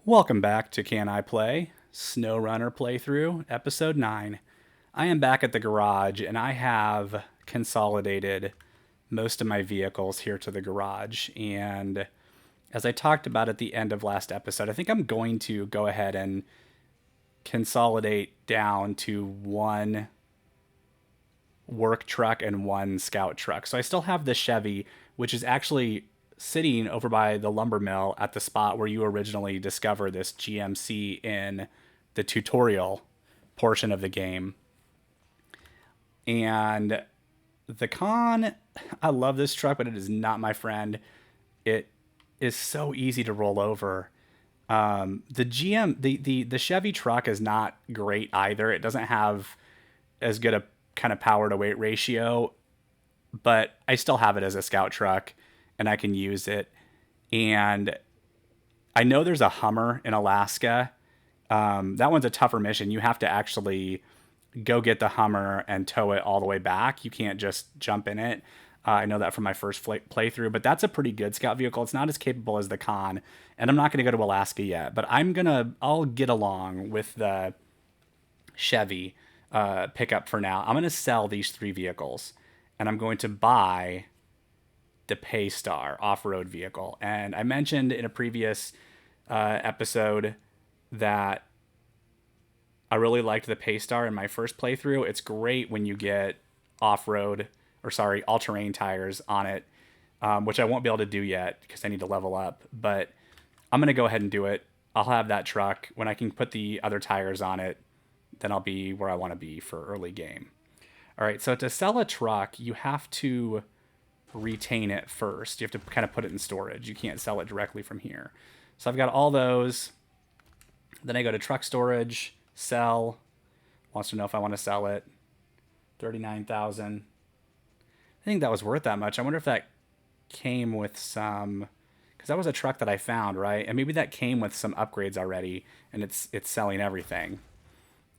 Welcome back to Can I Play? SnowRunner playthrough, episode 9. I am back at the garage and I have consolidated most of my vehicles here to the garage. And as I talked about at the end of last episode, I think I'm going to go ahead and consolidate down to one work truck and one scout truck. So I still have the Chevy, which is actually sitting over by the lumber mill at the spot where you originally discover this GMC in the tutorial portion of the game. And the con, I love this truck, but it is not my friend. It is so easy to roll over. The Chevy truck is not great either. It doesn't have as good a kind of power to weight ratio, but I still have it as a scout truck and I can use it. And I know there's a Hummer in Alaska. That one's a tougher mission. You have to actually go get the Hummer and tow it all the way back. You can't just jump in it. I know that from my first playthrough, but that's a pretty good scout vehicle. It's not as capable as the Con, and I'm not going to go to Alaska yet, but I'll get along with the Chevy pickup for now. I'm going to sell these three vehicles, and I'm going to buy the Paystar off-road vehicle. And I mentioned in a previous episode that I really liked the Paystar in my first playthrough. It's great when you get all-terrain tires on it, which I won't be able to do yet because I need to level up. But I'm going to go ahead and do it. I'll have that truck. When I can put the other tires on it, then I'll be where I want to be for early game. All right, so to sell a truck, you have to retain it first. You have to kind of put it in storage. You can't sell it directly from here. So I've got all those. Then I go to truck storage, sell. Wants to know if I want to sell it. 39,000. I think that was worth that much. I wonder if that came with some, because that was a truck that I found, right? And maybe that came with some upgrades already, and it's selling everything.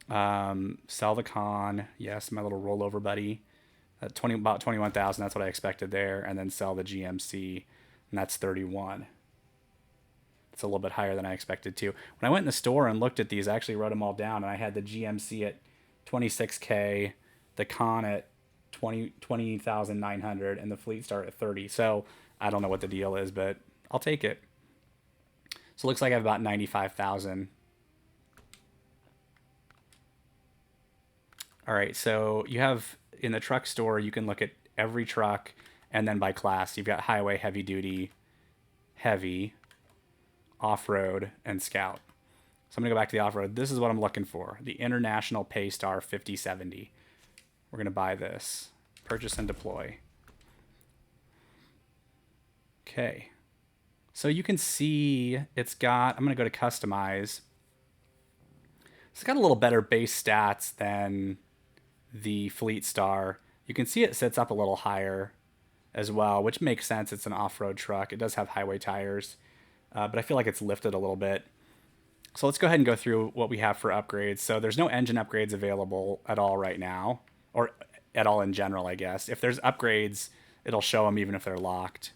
Sell the Con. Yes, my little rollover buddy. About 21,000. That's what I expected there. And then sell the GMC, and that's 31. It's a little bit higher than I expected to. When I went in the store and looked at these, I actually wrote them all down, and I had the GMC at 26K, the Con at 20,900, and the Fleet Star at 30. So I don't know what the deal is, but I'll take it. So it looks like I have about 95,000. All right, so you have in the truck store, you can look at every truck and then by class. You've got highway, heavy duty, heavy, off-road, and scout. So I'm going to go back to the off-road. This is what I'm looking for. The International Paystar 5070. We're going to buy this. Purchase and deploy. Okay. So you can see it's got, I'm going to go to customize. It's got a little better base stats than the Fleet Star. You can see it sits up a little higher as well, which makes sense. It's an off-road truck. It does have highway tires, but I feel like it's lifted a little bit. So let's go ahead and go through what we have for upgrades. So there's no engine upgrades available at all right now, or at all in general, I guess. If there's upgrades, it'll show them even if they're locked.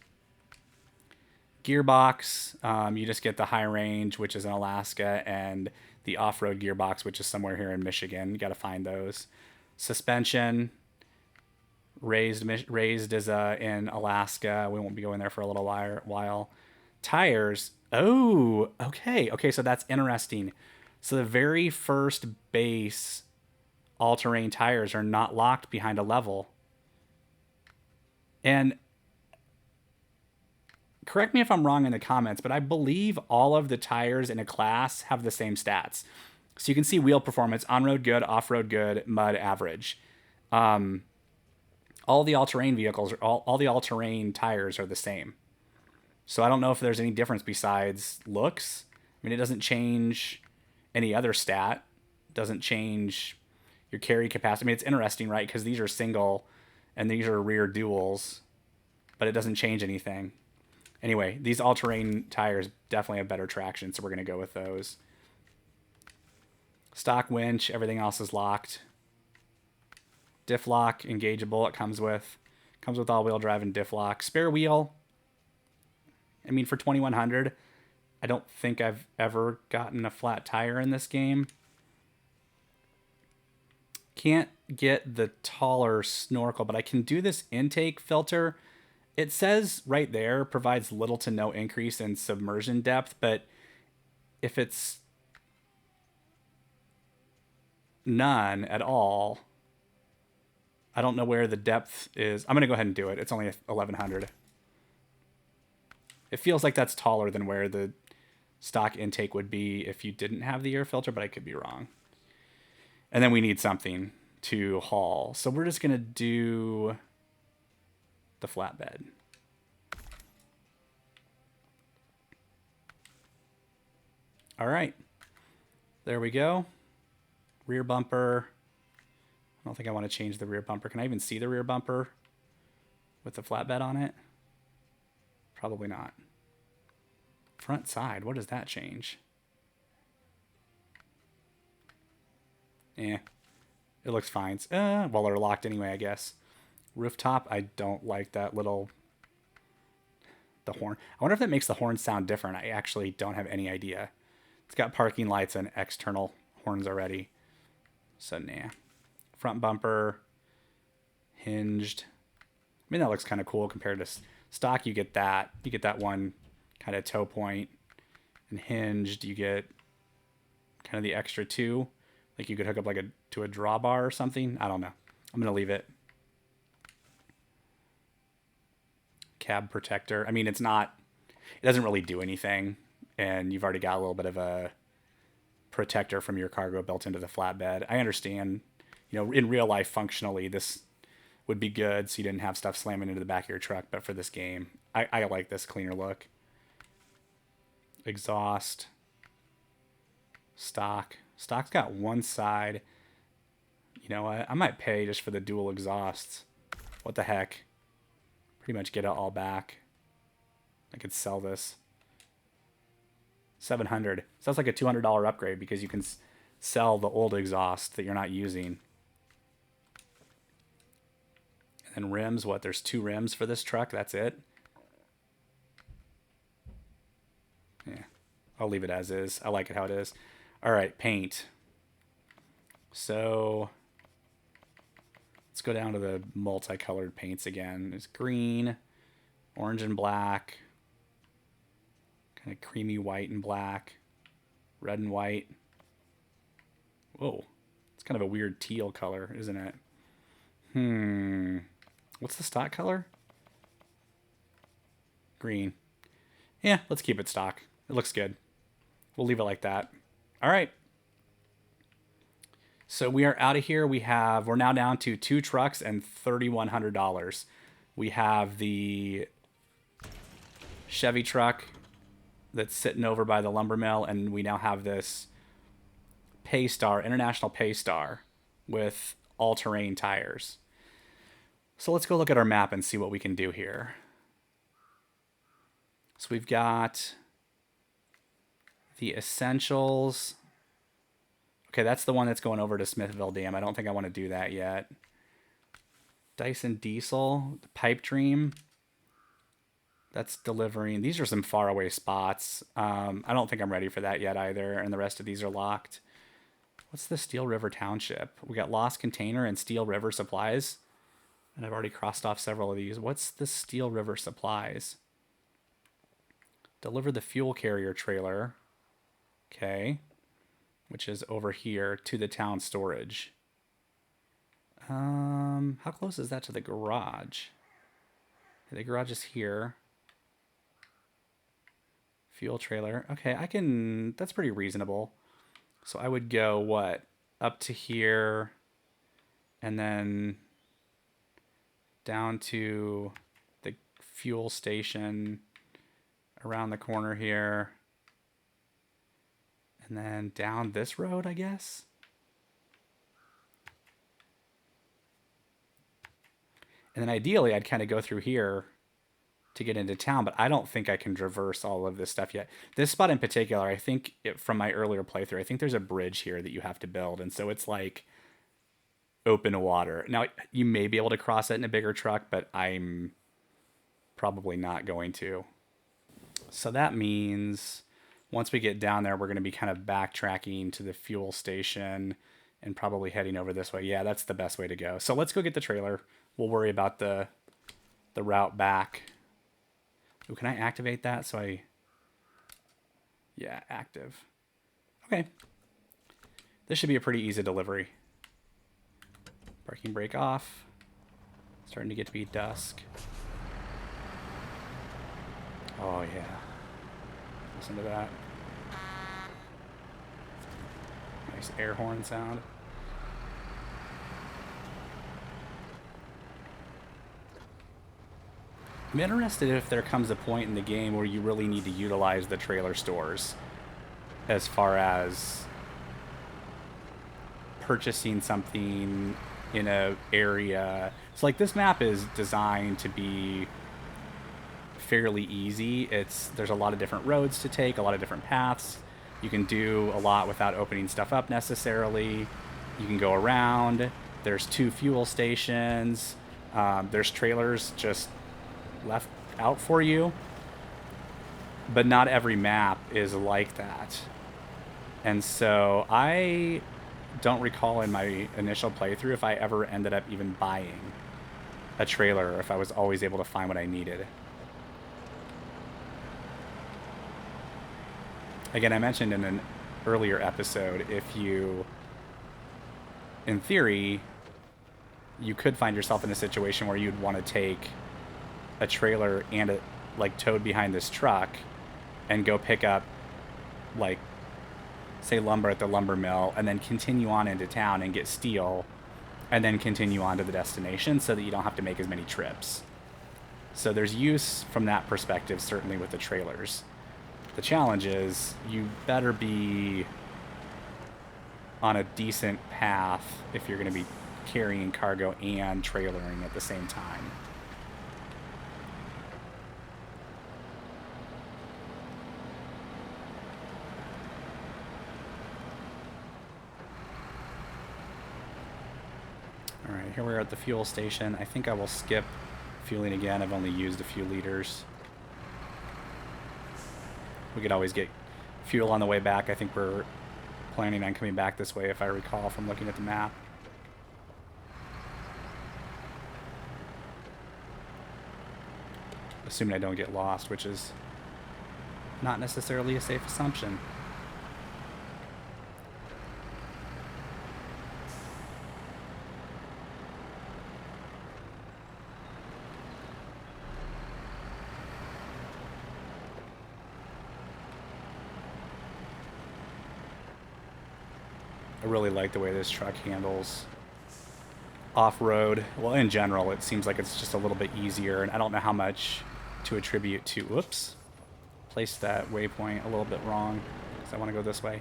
Gearbox, you just get the high range, which is in Alaska, and the off-road gearbox, which is somewhere here in Michigan. You got to find those. Suspension, raised is in Alaska. We won't be going there for a little while. Tires. Oh, okay. So that's interesting. So the very first base all-terrain tires are not locked behind a level. And correct me if I'm wrong in the comments, but I believe all of the tires in a class have the same stats. So you can see wheel performance, on-road good, off-road good, mud average. All the all-terrain vehicles, all the all-terrain tires are the same. So I don't know if there's any difference besides looks. I mean, it doesn't change any other stat. It doesn't change your carry capacity. I mean, it's interesting, right? Because these are single and these are rear duals, but it doesn't change anything. Anyway, these all-terrain tires definitely have better traction, so we're going to go with those. Stock winch, everything else is locked. Diff lock, engageable, it comes with all-wheel drive and diff lock. Spare wheel, I mean, for 2100, I don't think I've ever gotten a flat tire in this game. Can't get the taller snorkel, but I can do this intake filter. It says right there provides little to no increase in submersion depth, but if it's none at all, I don't know where the depth is. I'm going to go ahead and do it. It's only 1100. It feels like that's taller than where the stock intake would be if you didn't have the air filter, but I could be wrong. And then we need something to haul. So we're just going to do the flatbed. All right. There we go. Rear bumper. I don't think I want to change the rear bumper. Can I even see the rear bumper with the flatbed on it? Probably not. Front side, what does that change? Eh, it looks fine. Well, they're locked anyway, I guess. Rooftop, I don't like that little... the horn. I wonder if that makes the horn sound different. I actually don't have any idea. It's got parking lights and external horns already. So, nah. Front bumper, hinged. I mean, that looks kind of cool compared to stock. You get that. You get that one kind of toe point. And hinged, you get kind of the extra two. Like you could hook up like to a drawbar or something. I don't know. I'm going to leave it. Cab protector. I mean, it doesn't really do anything. And you've already got a little bit of a protector from your cargo built into the flatbed. I understand, in real life, functionally, this would be good so you didn't have stuff slamming into the back of your truck. But for this game, I like this cleaner look. Exhaust. Stock. Stock's got one side. You know what? I might pay just for the dual exhausts. What the heck? Pretty much get it all back. I could sell this. 700. So that's like a $200 upgrade because you can sell the old exhaust that you're not using. And then rims, what? There's 2 rims for this truck. That's it. Yeah, I'll leave it as is. I like it how it is. All right, paint. So let's go down to the multicolored paints again. There's green, orange and black, kind of creamy white and black, red and white. Whoa, it's kind of a weird teal color, isn't it? What's the stock color? Green. Yeah, let's keep it stock. It looks good. We'll leave it like that. All right. So we are out of here. We're now down to 2 trucks and $3,100. We have the Chevy truck that's sitting over by the lumber mill, and we now have this Paystar, International Paystar, with all-terrain tires. So let's go look at our map and see what we can do here. So we've got the Essentials. Okay, that's the one that's going over to Smithville Dam. I don't think I want to do that yet. Dyson Diesel, the Pipe Dream. That's delivering. These are some faraway spots. I don't think I'm ready for that yet either, and the rest of these are locked. What's the Steel River Township? We got Lost Container and Steel River Supplies. And I've already crossed off several of these. What's the Steel River Supplies? Deliver the fuel carrier trailer. Okay. Which is over here to the town storage. How close is that to the garage? The garage is here. Fuel trailer. Okay, that's pretty reasonable. So I would go, what? Up to here. And then down to the fuel station around the corner here. And then down this road, I guess. And then ideally, I'd kind of go through here to get into town, but I don't think I can traverse all of this stuff yet. This spot in particular, I think from my earlier playthrough, I think there's a bridge here that you have to build. And so it's like open water. Now, you may be able to cross it in a bigger truck, but I'm probably not going to. So that means once we get down there, we're going to be kind of backtracking to the fuel station and probably heading over this way. Yeah, that's the best way to go. So let's go get the trailer. We'll worry about the route back. Ooh, can I activate that? Yeah, active. Okay. This should be a pretty easy delivery. Parking brake off. Starting to get to be dusk. Oh, yeah. Listen to that. Nice air horn sound. I'm interested if there comes a point in the game where you really need to utilize the trailer stores as far as purchasing something in a area. So like this map is designed to be fairly easy. There's a lot of different roads to take, a lot of different paths. You can do a lot without opening stuff up necessarily. You can go around. There's 2 fuel stations. There's trailers just left out for you. But not every map is like that. And so I don't recall in my initial playthrough if I ever ended up even buying a trailer or if I was always able to find what I needed. Again, I mentioned in an earlier episode, if you, in theory, you could find yourself in a situation where you'd want to take a trailer and it like towed behind this truck and go pick up like say lumber at the lumber mill and then continue on into town and get steel and then continue on to the destination so that you don't have to make as many trips. So there's use from that perspective, certainly with the trailers. The challenge is you better be on a decent path if you're going to be carrying cargo and trailering at the same time. Alright, here we are at the fuel station. I think I will skip fueling again. I've only used a few liters. We could always get fuel on the way back. I think we're planning on coming back this way if I recall from looking at the map. Assuming I don't get lost, which is not necessarily a safe assumption. I really like the way this truck handles off-road. Well, in general, it seems like it's just a little bit easier, and I don't know how much to attribute to... Whoops. Placed that waypoint a little bit wrong, because I want to go this way.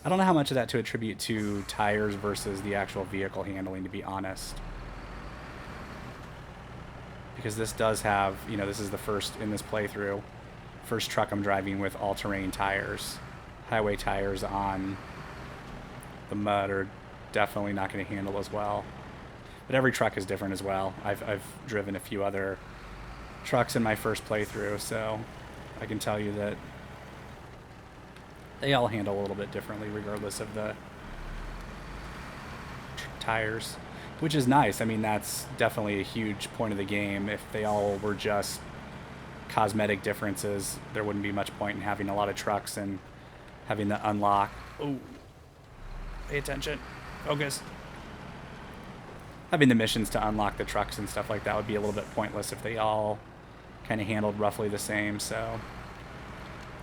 I don't know how much of that to attribute to tires versus the actual vehicle handling, to be honest. Because this does have, you know, this is the first in this playthrough, first truck I'm driving with all-terrain tires. Highway tires on the mud are definitely not going to handle as well. But every truck is different as well. I've driven a few other trucks in my first playthrough, so I can tell you that they all handle a little bit differently regardless of the tires, which is nice. I mean, that's definitely a huge point of the game. If they all were just cosmetic differences, there wouldn't be much point in having a lot of trucks and having the unlock. Oh, pay attention. Focus. Having the missions to unlock the trucks and stuff like that would be a little bit pointless if they all kind of handled roughly the same. So,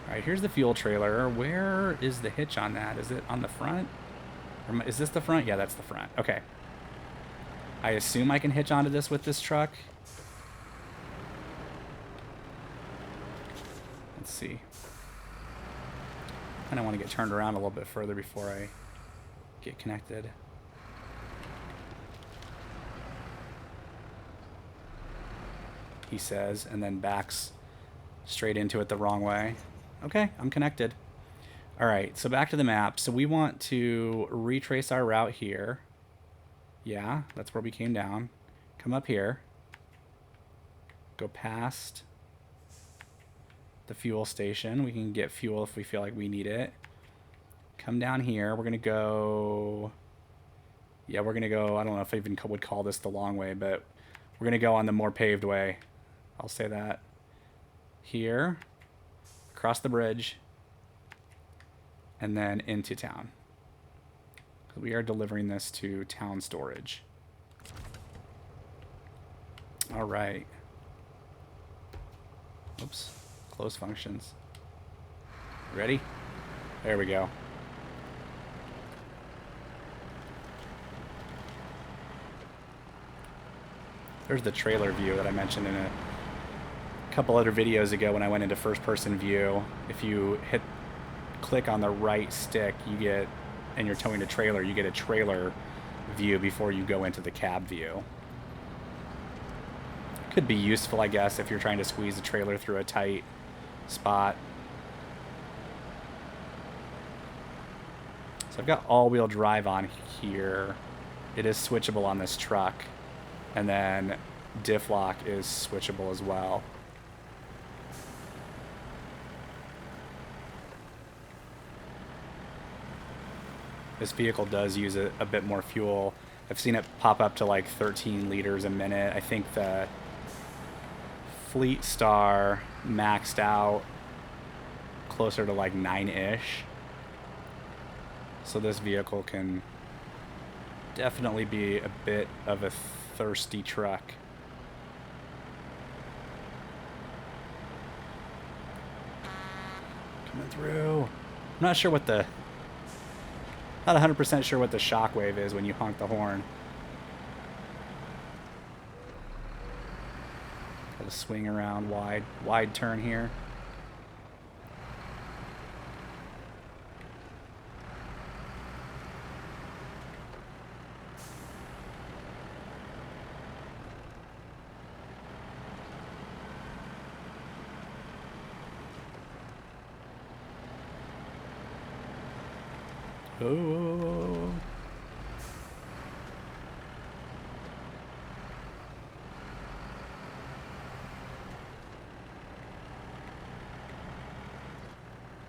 alright, here's the fuel trailer. Where is the hitch on that? Is it on the front? Or is this the front? Yeah, that's the front. Okay. I assume I can hitch onto this with this truck. Let's see. I kind of want to get turned around a little bit further before I get connected. He says, and then backs straight into it the wrong way. Okay, I'm connected. Alright, so back to the map. So we want to retrace our route here. Yeah, that's where we came down. Come up here. Go past the fuel station. We can get fuel if we feel like we need it. Come down here. We're going to go... Yeah, we're going to go... I don't know if I even would call this the long way, but we're going to go on the more paved way. I'll say that. Here. Across the bridge. And then into town. We are delivering this to town storage. All right. Oops. Close functions. Ready? There we go. There's the trailer view that I mentioned in a couple other videos ago when I went into first-person view. If you click on the right stick, you get, and you're towing a trailer, you get a trailer view before you go into the cab view. Could be useful, I guess, if you're trying to squeeze a trailer through a tight spot. So I've got all-wheel drive on here. It is switchable on this truck. And then diff lock is switchable as well. This vehicle does use a bit more fuel. I've seen it pop up to like 13 liters a minute. I think the Fleet Star maxed out closer to like 9-ish. So this vehicle can definitely be a bit of a thirsty truck. Coming through. I'm not sure what the... Not 100% sure what the shockwave is when you honk the horn. Got to swing around wide turn here. Oh.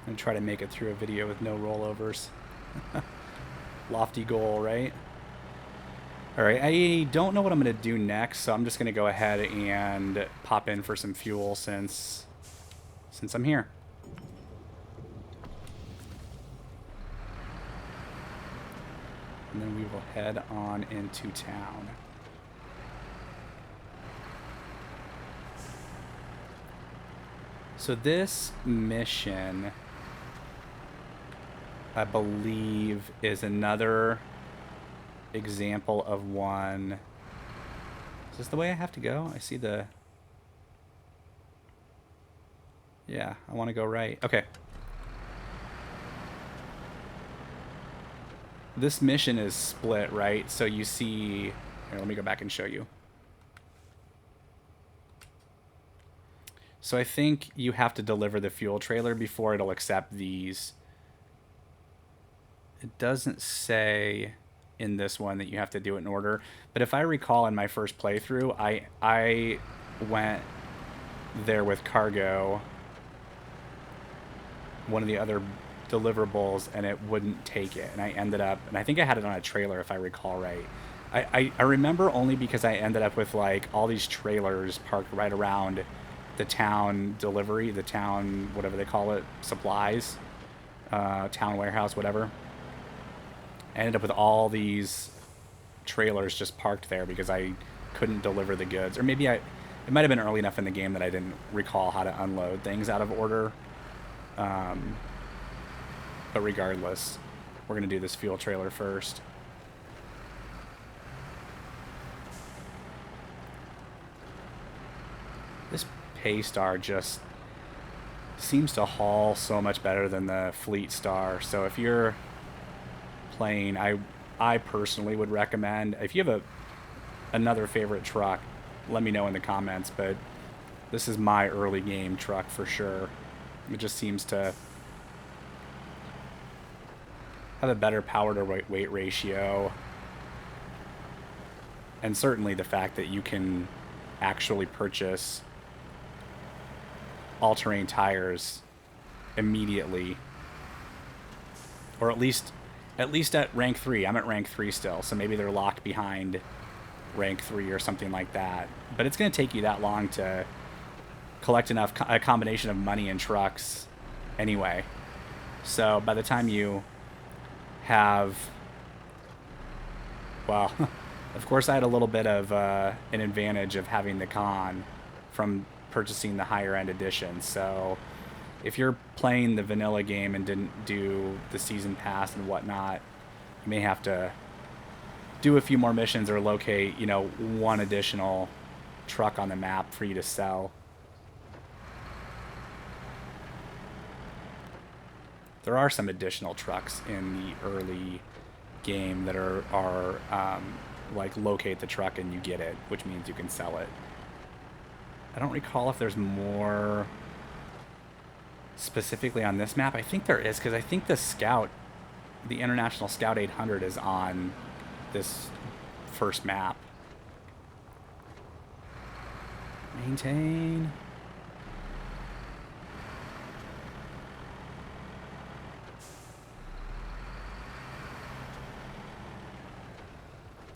I'm gonna try to make it through a video with no rollovers. Lofty goal, right? Alright, I don't know what I'm gonna do next, so I'm just gonna go ahead and pop in for some fuel since I'm here. And then we will head on into town. So this mission, I believe, is another example of one. Is this the way I have to go? I see the... Yeah, I want to go right. Okay. This mission is split, right? So you see... Here, let me go back and show you. So I think you have to deliver the fuel trailer before it'll accept these. It doesn't say in this one that you have to do it in order. But if I recall in my first playthrough, I went there with cargo, one of the other deliverables, and it wouldn't take it, and I ended up, and I think I had it on a trailer if I recall right. I remember only because I ended up with like all these trailers parked right around the town delivery, the town, whatever they call it, supplies, town warehouse, whatever. I ended up with all these trailers just parked there because I couldn't deliver the goods, or maybe it might have been early enough in the game that I didn't recall how to unload things out of order. But regardless, we're going to do this fuel trailer first. This Paystar just seems to haul so much better than the Fleet Star. So if you're playing, I personally would recommend, if you have another favorite truck, let me know in the comments, but this is my early game truck for sure. It just seems to have a better power to weight ratio, and certainly the fact that you can actually purchase all-terrain tires immediately, or at least at rank 3. I'm at rank 3 still, so maybe they're locked behind rank 3 or something like that. But it's going to take you that long to collect enough, a combination of money and trucks anyway. So by the time you have, well, of course I had a little bit of an advantage of having the con from purchasing the higher end edition. So if you're playing the vanilla game and didn't do the season pass and whatnot, you may have to do a few more missions or locate, you know, one additional truck on the map for you to sell. There are some additional trucks in the early game that are like locate the truck and you get it, which means you can sell it. I don't recall if there's more specifically on this map. I think there is, because I think the Scout, the International Scout 800 is on this first map. Maintain.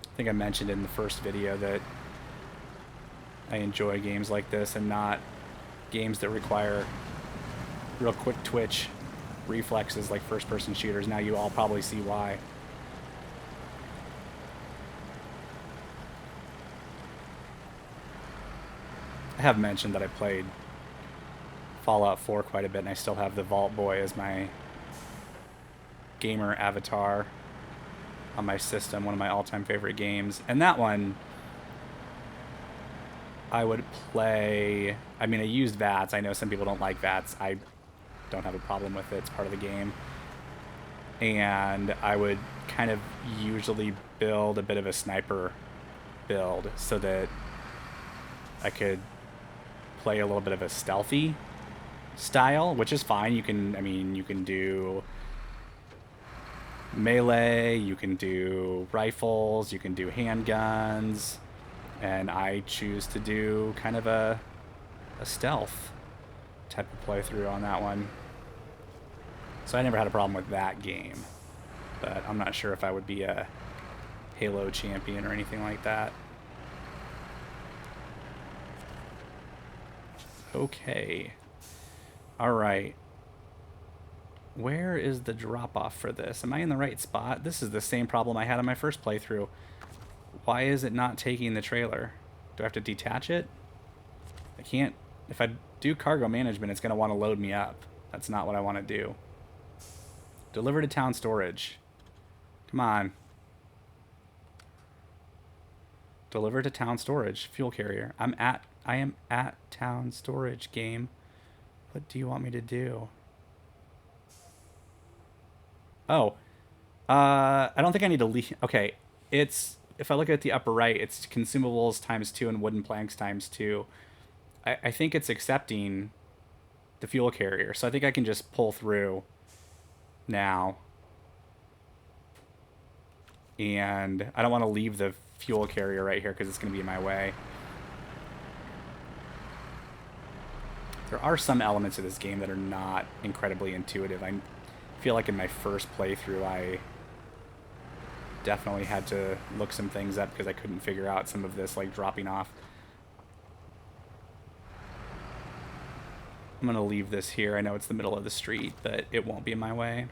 I think I mentioned in the first video that I enjoy games like this and not games that require real quick twitch reflexes like first-person shooters. Now you all probably see why. I have mentioned that I played Fallout 4 quite a bit, and I still have the Vault Boy as my gamer avatar on my system, one of my all-time favorite games. And that one, I would play... I mean, I used VATS. I know some people don't like VATS. I don't have a problem with it. It's part of the game. And I would kind of usually build a bit of a sniper build so that I could play a little bit of a stealthy style, which is fine. You can, I mean, you can do melee, you can do rifles, you can do handguns, and I choose to do kind of a stealth type of playthrough on that one. So I never had a problem with that game, but I'm not sure if I would be a Halo champion or anything like that. Okay. Alright. Where is the drop-off for this? Am I in the right spot? This is the same problem I had on my first playthrough. Why is it not taking the trailer? Do I have to detach it? I can't... If I do cargo management, it's going to want to load me up. That's not what I want to do. Deliver to town storage. Come on. Deliver to town storage. Fuel carrier. I am at town storage, game. What do you want me to do? Oh. I don't think I need to leave. Okay. It's... If I look at the upper right, it's consumables ×2 and wooden planks ×2. I think it's accepting the fuel carrier. So I think I can just pull through now. And I don't want to leave the fuel carrier right here because it's going to be in my way. There are some elements of this game that are not incredibly intuitive. I feel like in my first playthrough I definitely had to look some things up because I couldn't figure out some of this, like dropping off. I'm going to leave this here. I know it's the middle of the street, but it won't be in my way.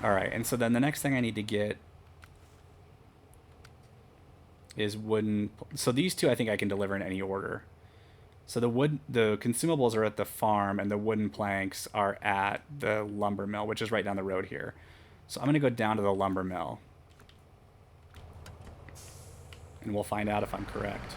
Alright, and so then the next thing I need to get is wooden... So these two I think I can deliver in any order. So the consumables are at the farm, and the wooden planks are at the lumber mill, which is right down the road here. So I'm going to go down to the lumber mill. And we'll find out if I'm correct.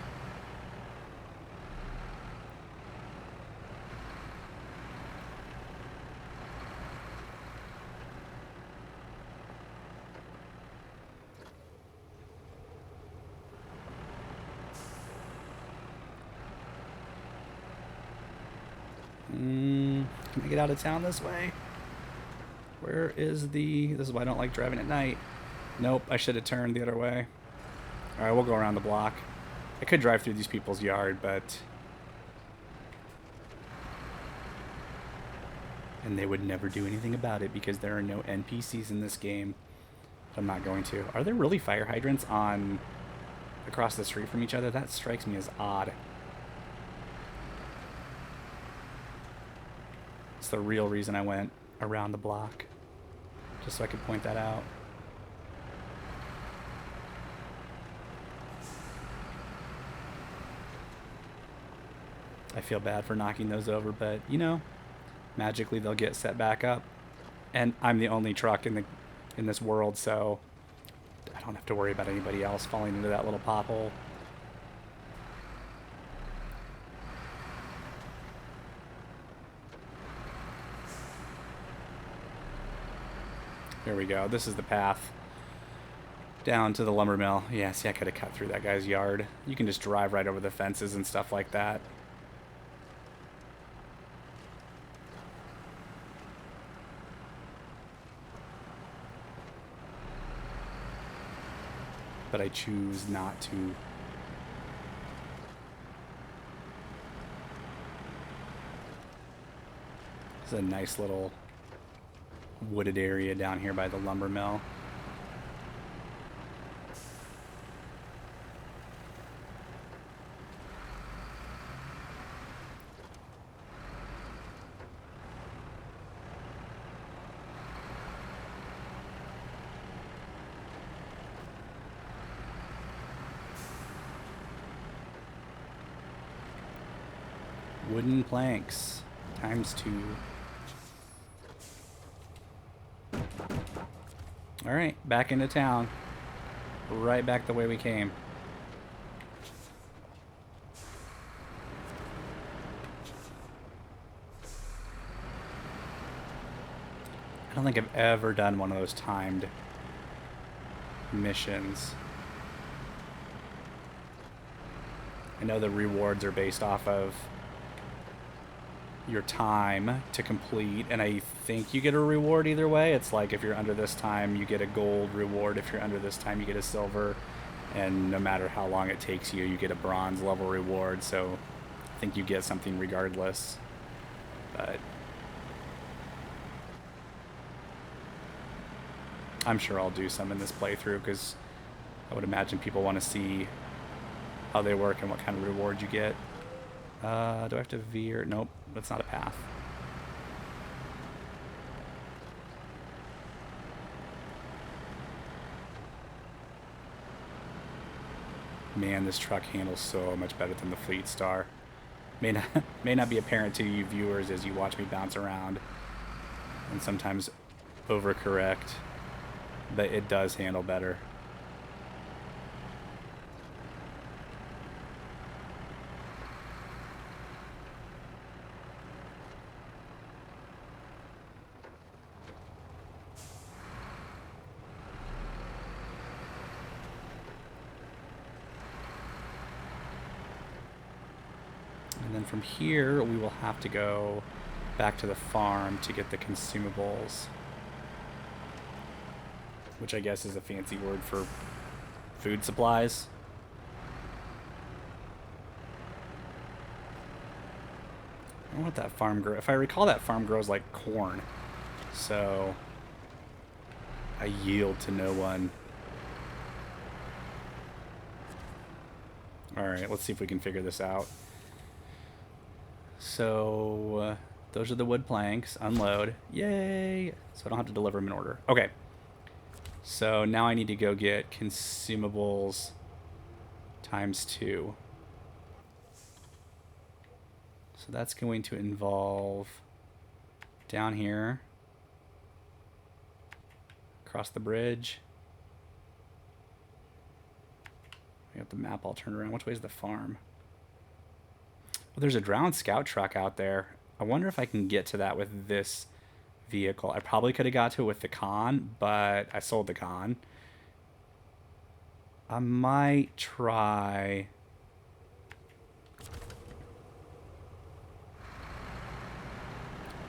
Can I get out of town this way? Where is the... This is why I don't like driving at night. Nope, I should have turned the other way. Alright, we'll go around the block. I could drive through these people's yard, but... And they would never do anything about it because there are no NPCs in this game. But I'm not going to. Are there really fire hydrants on... across the street from each other? That strikes me as odd. It's the real reason I went around the block. Just so I could point that out. I feel bad for knocking those over, but, you know, magically they'll get set back up. And I'm the only truck in this world, so I don't have to worry about anybody else falling into that little pothole. Here we go. This is the path down to the lumber mill. Yeah, see, I could have cut through that guy's yard. You can just drive right over the fences and stuff like that. But I choose not to. This is a nice little wooded area down here by the lumber mill. Wooden planks ×2. All right, back into town. Right back the way we came. I don't think I've ever done one of those timed missions. I know the rewards are based off of your time to complete, and I think you get a reward either way. It's like if you're under this time, you get a gold reward. If you're under this time, you get a silver. And no matter how long it takes you, you get a bronze level reward. So I think you get something regardless. But I'm sure I'll do some in this playthrough because I would imagine people want to see how they work and what kind of reward you get. Do I have to veer? Nope, that's not a path. Man, this truck handles so much better than the Fleet Star. May not be apparent to you viewers as you watch me bounce around and sometimes overcorrect, but it does handle better. And then from here, we will have to go back to the farm to get the consumables. Which I guess is a fancy word for food supplies. I don't know what that farm grows. If I recall, that farm grows like corn. So I yield to no one. Alright, let's see if we can figure this out. So, those are the wood planks. Unload. Yay! So I don't have to deliver them in order. Okay. So now I need to go get consumables ×2. So that's going to involve down here, across the bridge. I got the map all turned around. Which way is the farm? Well, there's a drowned scout truck out there. I wonder if I can get to that with this vehicle. I probably could have got to it with the con, but I sold the con. I might try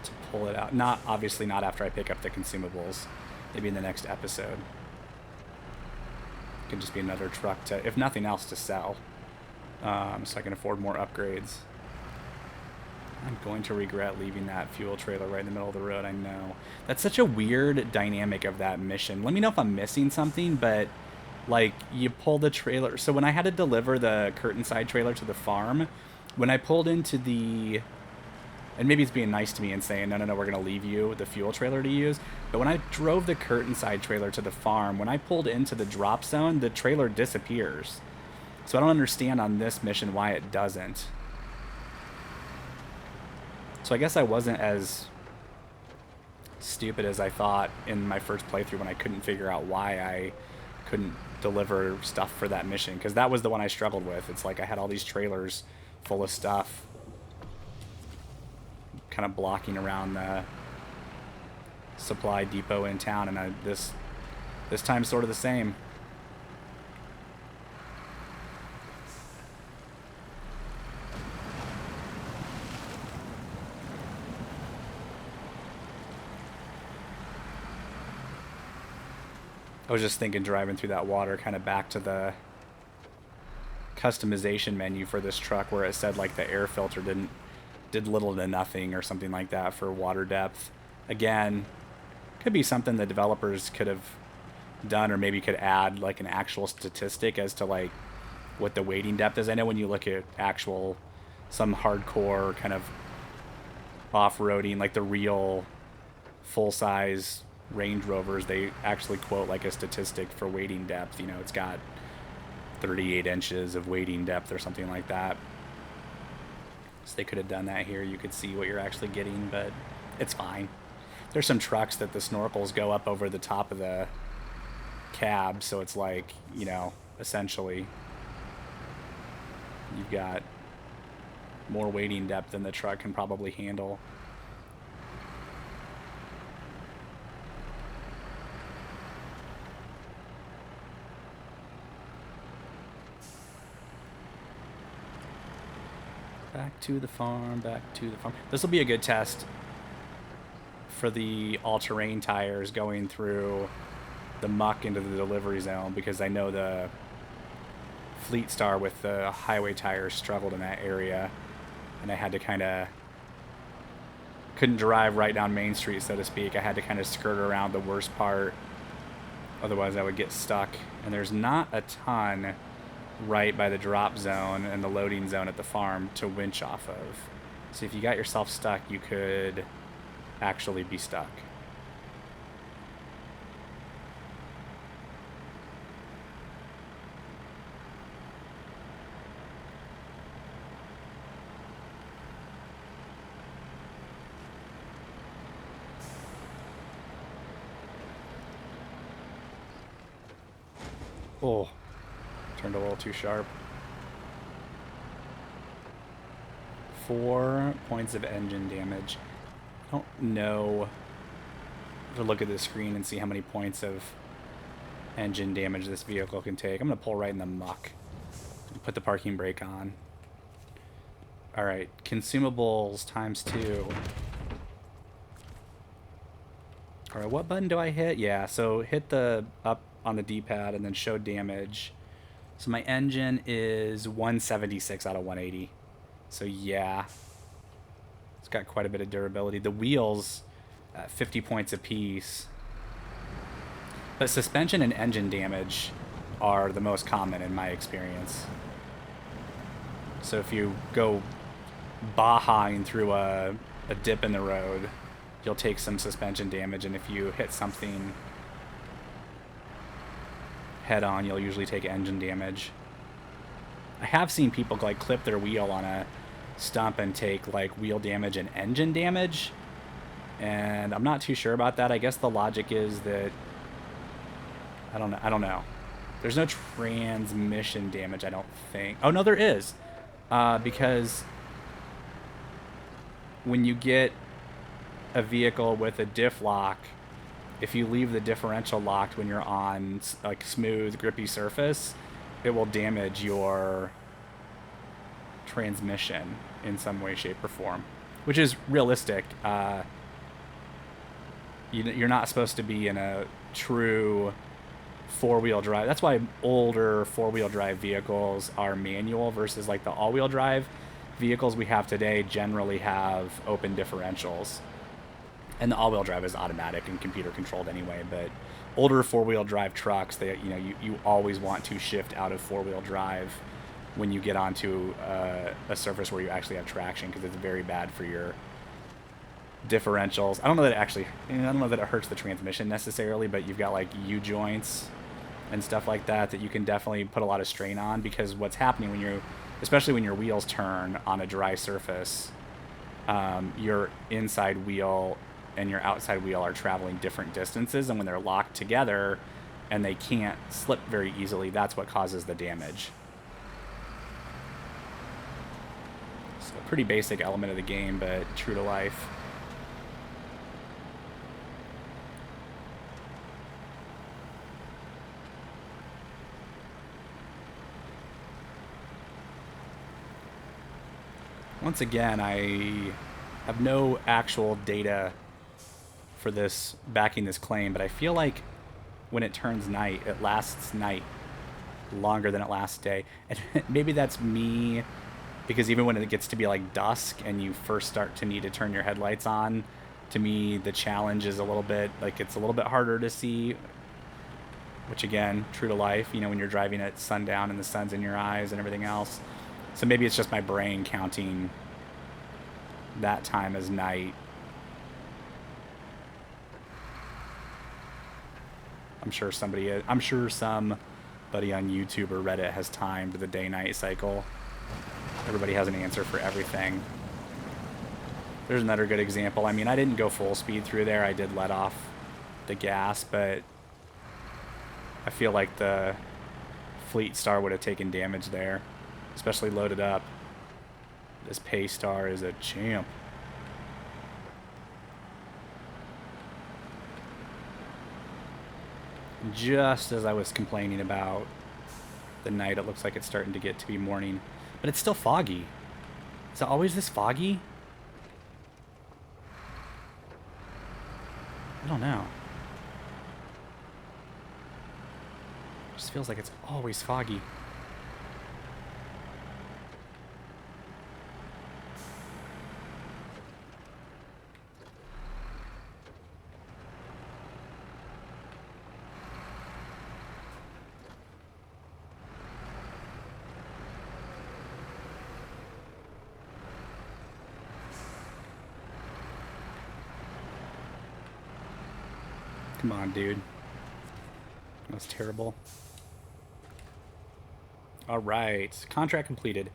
to pull it out. Obviously not after I pick up the consumables. Maybe in the next episode. Could just be another truck to, if nothing else, to sell. So I can afford more upgrades. I'm going to regret leaving that fuel trailer right in the middle of the road, I know. That's such a weird dynamic of that mission. Let me know if I'm missing something, but, like, you pull the trailer. So when I had to deliver the curtain side trailer to the farm, when I pulled into the... And maybe it's being nice to me and saying, no, we're going to leave you the fuel trailer to use. But when I drove the curtain side trailer to the farm, when I pulled into the drop zone, the trailer disappears. So I don't understand on this mission why it doesn't. So I guess I wasn't as stupid as I thought in my first playthrough when I couldn't figure out why I couldn't deliver stuff for that mission. Because that was the one I struggled with. It's like I had all these trailers full of stuff kind of blocking around the supply depot in town, and this time's sort of the same. I was just thinking, driving through that water, kind of back to the customization menu for this truck where it said like the air filter did little to nothing or something like that for water depth. Again, could be something the developers could have done, or maybe could add like an actual statistic as to like what the wading depth is. I know when you look at actual, some hardcore kind of off-roading, like the real full-size Range Rovers, they actually quote like a statistic for wading depth. You know, it's got 38 inches of wading depth or something like that. So they could have done that here. You could see what you're actually getting, but it's fine. There's some trucks that the snorkels go up over the top of the cab, so it's like, you know, essentially you've got more wading depth than the truck can probably handle. Back to the farm, back to the farm. This will be a good test for the all-terrain tires going through the muck into the delivery zone, because I know the Fleet Star with the highway tires struggled in that area, and I had to kind of... couldn't drive right down Main Street, so to speak. I had to kind of skirt around the worst part, otherwise I would get stuck. And there's not a ton right by the drop zone and the loading zone at the farm to winch off of. So if you got yourself stuck, you could actually be stuck. Oh. Turned a little too sharp. 4 points of engine damage. I don't know. To look at the screen and see how many points of engine damage this vehicle can take. I'm going to pull right in the muck. Put the parking brake on. Alright, consumables times 2. Alright, what button do I hit? Yeah, so hit the up on the D-pad and then show damage. So my engine is 176 out of 180. So yeah, it's got quite a bit of durability. The wheels, 50 points apiece. But suspension and engine damage are the most common in my experience. So if you go bahaing through a dip in the road, you'll take some suspension damage, and if you hit something head on, you'll usually take engine damage. I have seen people like clip their wheel on a stump and take like wheel damage and engine damage, and I'm not too sure about that. I guess the logic is that I don't know. There's no transmission damage, I don't think. Oh no, there is, because when you get a vehicle with a diff lock, if you leave the differential locked when you're on like smooth, grippy surface, it will damage your transmission in some way, shape, or form, which is realistic. You're not supposed to be in a true four-wheel drive. That's why older four-wheel drive vehicles are manual versus like the all-wheel drive vehicles we have today generally have open differentials. And the all-wheel drive is automatic and computer controlled anyway, but older four-wheel drive trucks, they you always want to shift out of four-wheel drive when you get onto a surface where you actually have traction, because it's very bad for your differentials. I don't know that it hurts the transmission necessarily, but you've got like U joints and stuff like that you can definitely put a lot of strain on, because what's happening especially when your wheels turn on a dry surface, your inside wheel and your outside wheel are traveling different distances, and when they're locked together and they can't slip very easily, that's what causes the damage. So a pretty basic element of the game, but true to life. Once again, I have no actual data for this backing this claim, but I feel like when it turns night, it lasts night longer than it lasts day. And maybe that's me, because even when it gets to be like dusk and you first start to need to turn your headlights on, to me the challenge is a little bit like it's a little bit harder to see, which again, true to life, when you're driving at sundown and the sun's in your eyes and everything else. So maybe it's just my brain counting that time as night. I'm sure somebody on YouTube or Reddit has timed the day-night cycle. Everybody has an answer for everything. There's another good example. I mean, I didn't go full speed through there. I did let off the gas, but I feel like the Fleet Star would have taken damage there, especially loaded up. This Paystar is a champ. Just as I was complaining about the night, it looks like it's starting to get to be morning. But it's still foggy. Is it always this foggy? I don't know. It just feels like it's always foggy. Come on, dude. That was terrible. Alright. Contract completed.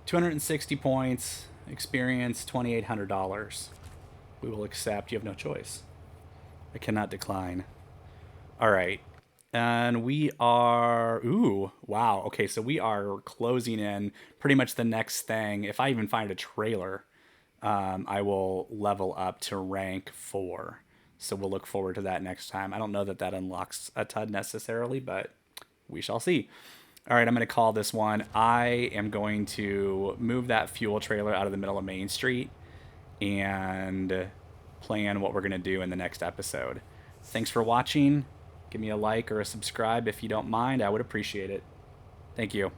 260 points. Experience $2,800. We will accept. You have no choice. I cannot decline. Alright. And we are... Ooh, wow. Okay, so we are closing in pretty much the next thing. If I even find a trailer, I will level up to rank 4. So we'll look forward to that next time. I don't know that that unlocks a ton necessarily, but we shall see. All right, I'm going to call this one. I am going to move that fuel trailer out of the middle of Main Street and plan what we're going to do in the next episode. Thanks for watching. Give me a like or a subscribe if you don't mind. I would appreciate it. Thank you.